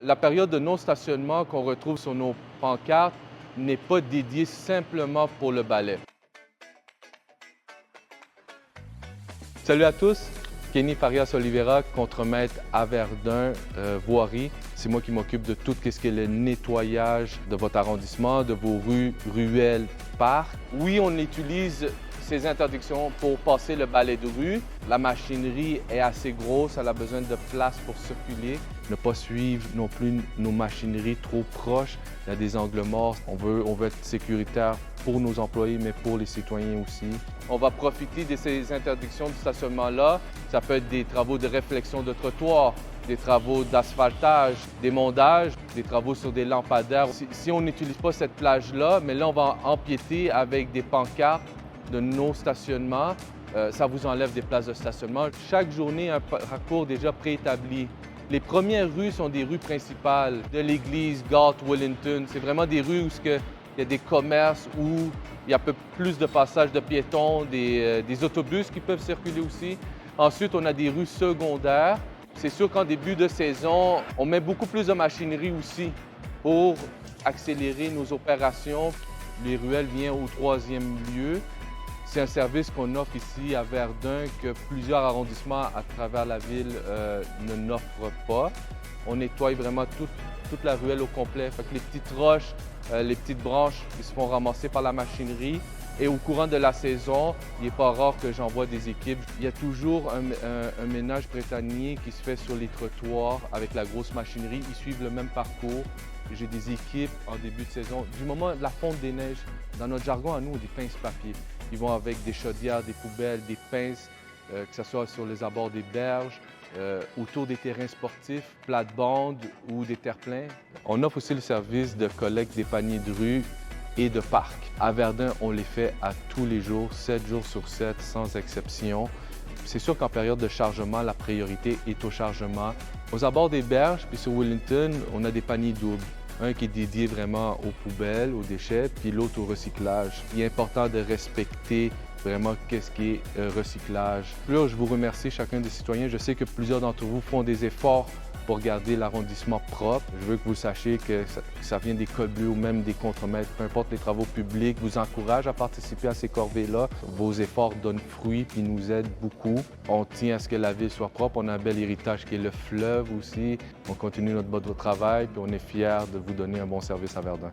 La période de non-stationnement qu'on retrouve sur nos pancartes n'est pas dédiée simplement pour le balai. Salut à tous, Kenny Farias Oliveira, contremaître à Verdun, voirie. C'est moi qui m'occupe de tout ce qui est le nettoyage de votre arrondissement, de vos rues, ruelles, parcs. Oui, on utilise ces interdictions pour passer le balai de rue. La machinerie est assez grosse, elle a besoin de place pour circuler. Ne pas suivre non plus nos machineries trop proches. Il y a des angles morts. On veut être sécuritaire pour nos employés, mais pour les citoyens aussi. On va profiter de ces interdictions de stationnement-là. Ça peut être des travaux de réflexion de trottoir, des travaux d'asphaltage, des mondages, des travaux sur des lampadaires. Si on n'utilise pas cette plage-là, mais là, on va empiéter avec des pancartes de non-stationnement. Ça vous enlève des places de stationnement. Chaque journée, un parcours déjà préétabli. Les premières rues sont des rues principales de l'église Galt Wellington. C'est vraiment des rues où il y a des commerces, où il y a un peu plus de passages de piétons, des autobus qui peuvent circuler aussi. Ensuite, on a des rues secondaires. C'est sûr qu'en début de saison, on met beaucoup plus de machinerie aussi pour accélérer nos opérations. Les ruelles viennent au troisième lieu. C'est un service qu'on offre ici à Verdun que plusieurs arrondissements à travers la ville n'offrent pas. On nettoie vraiment toute la ruelle au complet. Fait que les petites roches, les petites branches qui se font ramasser par la machinerie. Et au courant de la saison, il n'est pas rare que j'envoie des équipes. Il y a toujours un ménage printanier qui se fait sur les trottoirs avec la grosse machinerie. Ils suivent le même parcours. J'ai des équipes en début de saison. Du moment de la fonte des neiges, dans notre jargon à nous, des pinces-papier. Ils vont avec des chaudières, des poubelles, des pinces, que ce soit sur les abords des berges, autour des terrains sportifs, plates-bandes ou des terre-pleins. On offre aussi le service de collecte des paniers de rue et de parc. À Verdun, on les fait à tous les jours, 7 jours sur 7, sans exception. C'est sûr qu'en période de chargement, la priorité est au chargement. Aux abords des berges, puis sur Wellington, on a des paniers doubles. Un qui est dédié vraiment aux poubelles, aux déchets, puis l'autre au recyclage. Il est important de respecter vraiment qu'est-ce qui est recyclage. Là, je vous remercie chacun des citoyens. Je sais que plusieurs d'entre vous font des efforts pour garder l'arrondissement propre. Je veux que vous sachiez que ça vient des cols bleus ou même des contremaîtres, peu importe les travaux publics, vous encourage à participer à ces corvées-là. Vos efforts donnent fruit puis nous aident beaucoup. On tient à ce que la ville soit propre. On a un bel héritage qui est le fleuve aussi. On continue notre bon travail puis on est fiers de vous donner un bon service à Verdun.